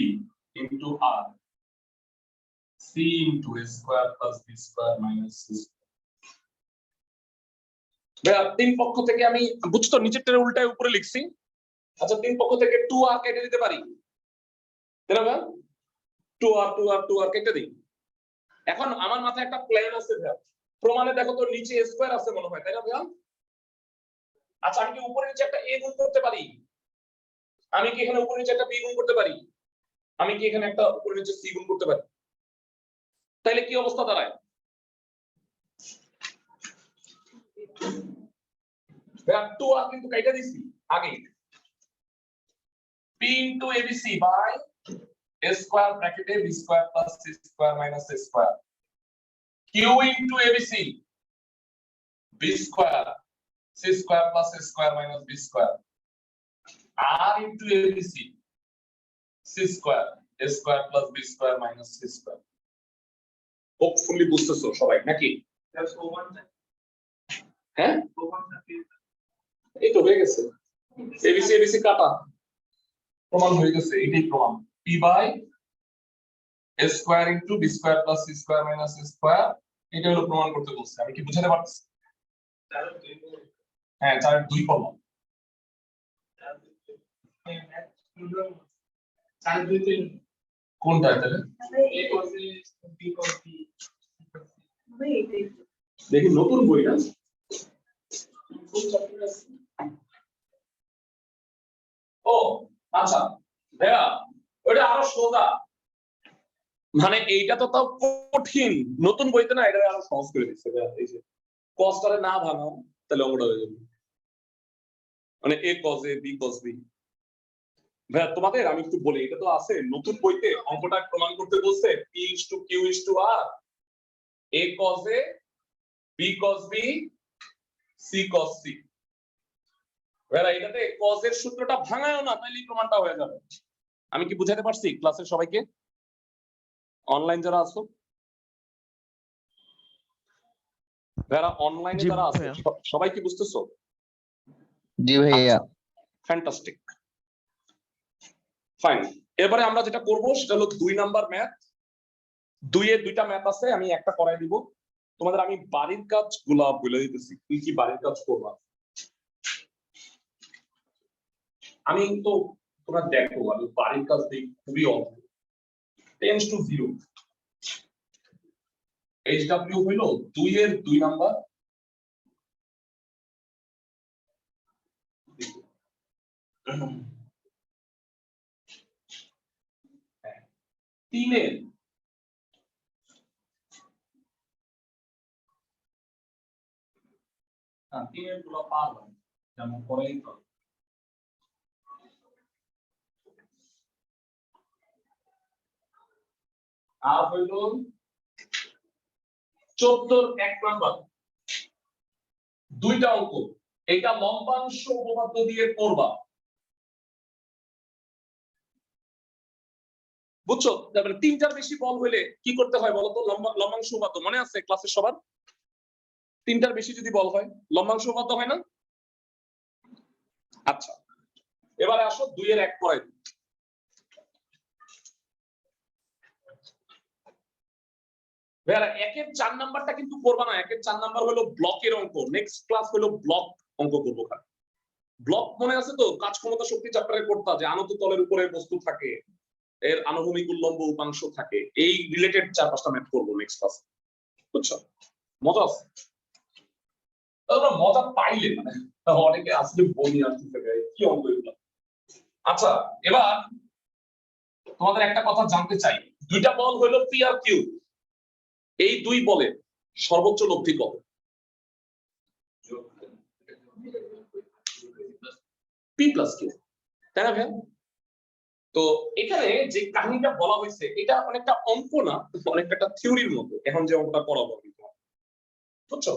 into r c into a square plus b square minus c square। ভাইয়া তিন পক্ষ থেকে আমি বুঝছো নিচেরটার উল্টায় উপরে লিখছি, আচ্ছা তিন পক্ষ থেকে 2r কেটে দিতে পারি, তাই না ভাইয়া? 2r কেটে দিই। এখন আমার মাথায় একটা প্ল্যান আছে ভাইয়া, প্রমাণে দেখো তো নিচে a স্কয়ার আছে মনে হয়, তাই না ভাইয়া? আচ্ছা আমি কি উপরে নিচে একটা a গুণ করতে পারি? আমি কি এখানে উপরে নিচে একটা b গুণ করতে পারি? আমি কি এখানে একটা উপরে নিচে c গুণ করতে পারি? তাহলে কি অবস্থা দাঁড়ায়? ভাইয়া 2r কিন্তু কাইটা দিছি আগে, b into abc by a square bracket a b square plus c square minus a square q into abc b square c square plus a square minus b square r into abc c square a square plus b square minus c square। Hopefully বুঝতেছো সবাই নাকি? হ্যাঁ এই তো হয়ে গেছে, abc abc কাটা প্রমাণ হয়ে গেছে, এটাই প্রমাণ। p by a square into b square plus c square minus a square, এটা হলো প্রমাণ করতে বলছে। আমি কি বুঝাতে পারছি? হ্যাঁ 4 এর 2 করলাম। কোনটা তাহলে? দেখি নতুন বই না, ও আচ্ছা ভাইয়া ওটা আরো সোজা, মানে এইটা তো তাও কঠিন, নতুন বইতে না এটা আরো সহজ করে দিচ্ছে ভাইয়া। এই যে কসটারে না ভাঙাও তাহলে অঙ্কটা হয়ে যাবে, মানে a cos a b cos b। ভাইয়া তোমাদের আমি একটু বলি, এটা তো আছে নতুন বইতে, অঙ্কটা প্রমাণ করতে বলছে p q r a cos a b cos b c cos c। ভাইয়া এটাতে cos এর সূত্রটা ভাঙায়ও না তাহলে প্রমাণটা হয়ে যাবে। আমি কি বুঝাতে পারছি ক্লাসের সবাইকে, অনলাইন যারা আছো? যারা অনলাইনে জি যারা আছে ভাইয়া। সবাই কি বুঝতেছো? জি ভাইয়া। Fantastic, fine. এবারে আমরা যেটা করব সেটা হলো 2 নাম্বার ম্যাথ। 2 এর দুইটা ম্যাথ আছে, আমি একটা করাই দিব তোমাদের। আমি বাড়ির কাজগুলো বলে দিতেছি কি কি বাড়ির কাজ করবা। আমি তো তোমরা দেখো আমি বাড়ির কাজ দিই খুবই অল্প, 10 to 0। HW হইলো 2 এর 2 নাম্বার, তিনের তিনের গুলো পারলাম যেমন করেই তো। আর হইল 14 1 নাম্বার দুইটা অঙ্ক, এটা লম্বাংশ উপপাদ্য দিয়ে করবা, বুঝছো? তারপরে তিনটার বেশি বল হইলে কি করতে হয় বলো তো? লম্বাংশ উপপাদ্য মনে আছে ক্লাসের সবার? তিনটার বেশি যদি বল হয় লম্বাংশ উপপাদ্য হয় না? আচ্ছা, এবারে আসো 2 এর 1 করাই। ভাইয়া 1 এর 4 নাম্বারটা কিন্তু করবা না, 1 এর 4 নাম্বার হলো ব্লকের অঙ্ক। নেক্সট ক্লাস হলো ব্লক অঙ্ক করবো। ব্লক মনে আছে তো? কাজ ক্ষমতা শক্তি চ্যাপ্টারে করতা যে আনত তলের উপরে বস্তু থাকে, এর আনুভূমিক উল্লম্ব উপাংশ থাকে, এই রিলেটেড 4-5টা ম্যাথ করবো নেক্সট ক্লাসে, বুঝছো? মজা আছে? তাহলে মজা পাইলে মানে অনেকে আসলে বমি আসতেছে কি অঙ্ক এগুলো। আচ্ছা, এবার তোমাদের একটা কথা জানতে চাই, দুইটা বল হলো পি আর কিউ, এই দুই বলে সর্বোচ্চ লব্ধি কত? পি প্লাস কিউ, তাই না ভাইয়া? তো এখানে যে কাহিনীটা বলা হয়েছে এটা অনেকটা অঙ্ক না, অনেকটা একটা থিওরির মতো। এখন যে অঙ্কটা করাবো আমি তোমাকে, বুঝছো?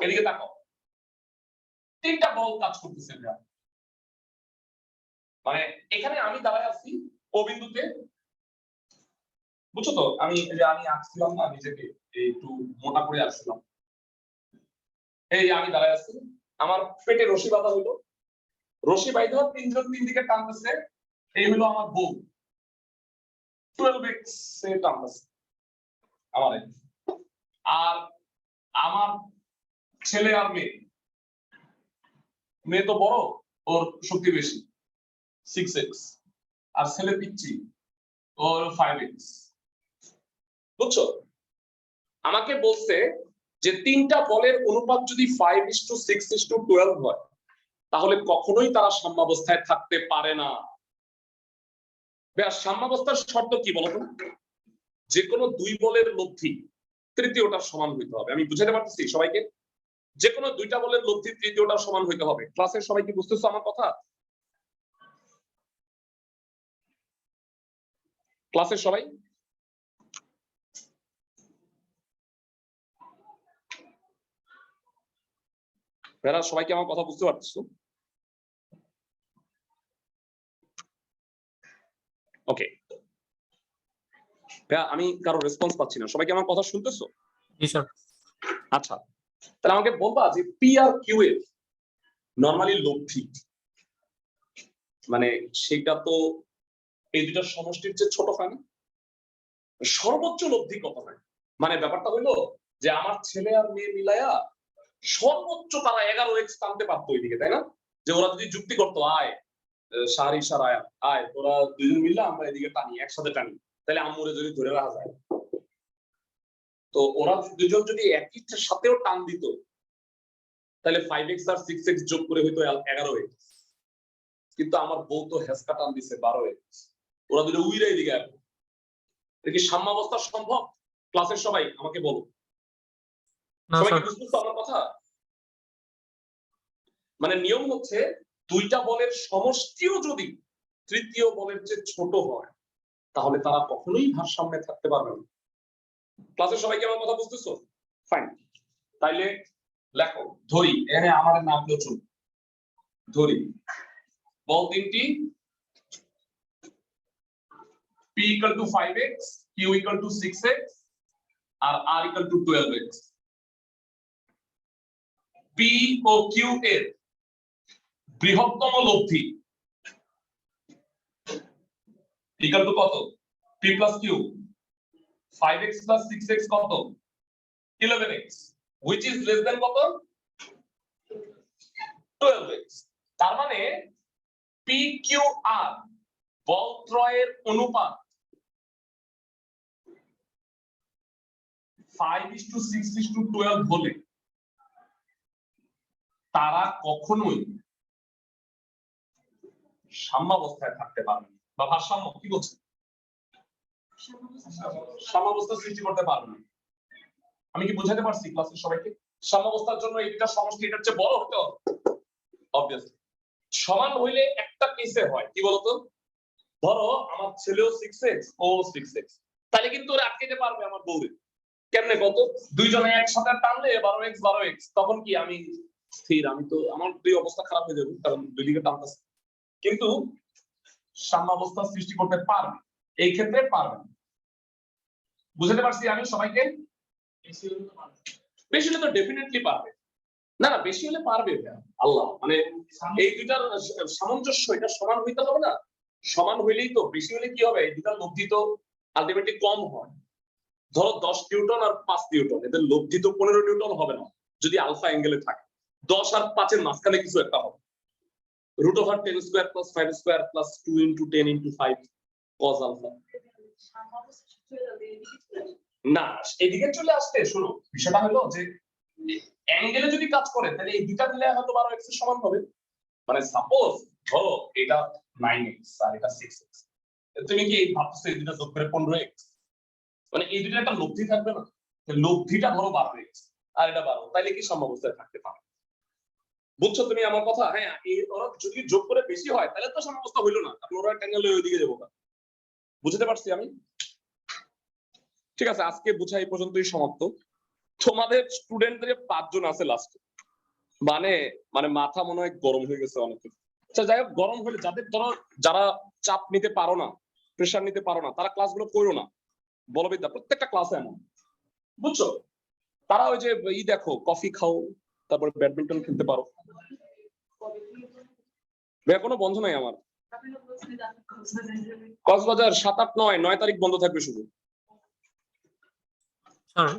এদিকে তাকাও, তিনটা বল কাজ করতেছে ভাইয়া। মানে এখানে আমি দাঁড়ায় আছি ও বিন্দুতে, বুঝছো তো? আমি আঁকছিলাম না নিজেকে, একটু মোটা করে আসছিলাম, এই আমি দাঁড়ায় আছি, আমার পেটে রশি বাঁধা হইলো, রশি বাইধা তিনজন তিন দিকে টানতেছে, এই হলো আমার বউ, 12x এ টানতেছে আমার, আর আমার ছেলে আর মেয়ে, মেয়ে তো বড়, ওর শক্তি বেশি 6x, আর ছেলে পিচ্ছি, ওর 5x, বুঝছো? আমাকে বলছে যে তিনটা বলের অনুপাত যদি 5:6:12 হয় তাহলে কখনোই তারা সাম্যাবস্থায় থাকতে পারে না। সাম্যাবস্থার শর্ত কি বলতো? যে কোনো দুই বলের লব্ধি তৃতীয়টার সমান হইতে হবে। আমি বুঝাতে পারতেছি সবাইকে? যে কোনো দুইটা বলের লব্ধি তৃতীয়টার সমান হইতে হবে। ক্লাসের সবাই কি বুঝতেছো আমার কথা? ক্লাসের সবাই? ভাইরা সবাই কি আমার কথা বুঝতে পারতেছো? ওকে ভাইয়া, আমি কারো রেসপন্স পাচ্ছি না, সবাই কি আমার কথা শুনতেছো? জি স্যার। আচ্ছা, তাহলে আমাকে বলবা যে পি আর কিউ এর নরমালি লব্ধি মানে সেটা তো এই দুটার সমষ্টির চেয়ে ছোট হয় না? সর্বোচ্চ লব্ধি কত হয়? মানে ব্যাপারটা হইলো যে আমার ছেলে আর মেয়ে মিলায়া সর্বোচ্চ তারা 11x টানতে পারতো ওইদিকে, তাই না? যে ওরা যদি যুক্তি করতো, আয় সারি সারায় আয়, তোরা দুজন মিললে আমরা এদিকে টানি, একসাথে টানি, তাহলে আম্মুরে যদি ধরে রাখা যায়। তো ওরা দুজন যদি একই সাথেও টান দিত তাহলে 5x আর 6x যোগ করে হইতো 11x, কিন্তু আমার বউ তো হেসকা টান দিছে 12x, ওরা দুটো উইরাই দিকে আসবে। এটা কি সাম্যাবস্থা সম্ভব? ক্লাসের সবাই আমাকে বলো, সবাই কি বুঝতেছো আমার কথা? মানে নিয়ম হচ্ছে দুইটা বলের সমষ্টিও যদি তৃতীয় বলের চেয়ে ছোট হয় তাহলে তারা কখনোই ভারসাম্যে থাকতে পারবে না। ক্লাসের সবাই কি আমার কথা বুঝতেছো? ফাইন, তাইলে লেখো, ধরি এখানে আমাদের নাম লোচন, ধরি বল তিনটি p equal to 5x, q equal to 6x R r equal to 12x। p O q এর বৃহত্তম লব্ধি equal to কত? p plus q, 5x plus 6x কত? 11x, which is less than কত? 12x। তার মানে p q r বলত্রয়ের অনুপাত 5:6:12 হলে তারা কখনোই সাম্যাবস্থায় থাকতে পারবে না, বা ভারসাম্য কি বলছে? সাম্যাবস্থা সৃষ্টি করতে পারবে না। আমি কি বোঝাতে পারছি ক্লাসের সবাইকে? সাম্যাবস্থার জন্য এটা সমষ্টি এটার চেয়ে বড় হতে হবে অবভিয়াসলি। সমান হইলে একটা কেসে হয় কি বলতো? ধরো আমার ছেলেও 6x ও 6x, তাহলে কিন্তু ওরা আটকাইতে পারবে আমার বউরে। কেমনে কত? দুইজনে একসাথে টানলে 12x 12x, তখন কি আমি স্থির, আমি তো আমার দুই অবস্থা খারাপ হয়ে যাবে, কারণ দুই দিকে টানতেছে, কিন্তু সাম্যাবস্থা সৃষ্টি করতে পারবে, এই ক্ষেত্রে পারবে না। বুঝতে পারছি আমি সবাইকে? বেশি হলে তো ডেফিনেটলি পারবে। না না, বেশি হলে পারবে ভাইয়া, আল্লাহ, মানে এই দুইটার সামঞ্জস্য, এটা সমান হইতে হবে না, সমান হইলেই তো, বেশি হলে কি হবে, এই দুটার লব্ধি তো আলটিমেটলি কম হয়। ধরো 10 নিউটন আর 5 নিউটন, এদের লব্ধি তো 15 নিউটন হবে না যদি আলফা অ্যাঙ্গেলে থাকে। 10 আর 5 এর মাঝখানে কিছু একটা হবে, √10² + 5² + 2 × 10 × 5 cos আলফা। না, এদিকে চলে আসতে শোনো, বিষয়টা হলো যে অ্যাঙ্গেলে যদি কাজ করে তাহলে এই দুটা মিলে হয়তো 12x এর সমান হবে। মানে সাপোজ ধরো এটা 9x আর এটা 6x, তুমি কি এই ভাবছো এই দুটা যোগ করে 15x, মানে এই দুটো একটা লব্ধি থাকবে না, লব্ধিটা ধরো 12x আর এটা 12, তাইলে কি সাম্যাবস্থায় থাকতে পারে? বুঝছো তুমি আমার কথা? হ্যাঁ, এই ওরা যদি যোগ করে বেশি হয় তাহলে তো সাম্যাবস্থা হইলো না, কারণ ওরা একটা অ্যাঙ্গেলে ওইদিকে যাবো। বুঝতে পারছি আমি? ঠিক আছে, আজকে বুঝা এই পর্যন্তই সমাপ্ত। তোমাদের স্টুডেন্টদের 5 জন আছে লাস্টে, মানে মানে মাথা মনে হয় গরম হয়ে গেছে অনেকের। আচ্ছা যাই হোক, গরম হলে যাদের ধরো যারা চাপ নিতে পারো না, প্রেশার নিতে পারো না, তারা ক্লাসগুলো করো না। বলবিদ্যা প্রত্যেকটা ক্লাসে এমন, বুঝছো? তারা ওই যে দেখো, কফি খাও, তারপরে ব্যাডমিন্টন খেলতে পারো। কোনো বন্ধ নাই আমার। কক্সবাজার 7, 8, 9 তারিখ বন্ধ থাকবে শুধু। স্যার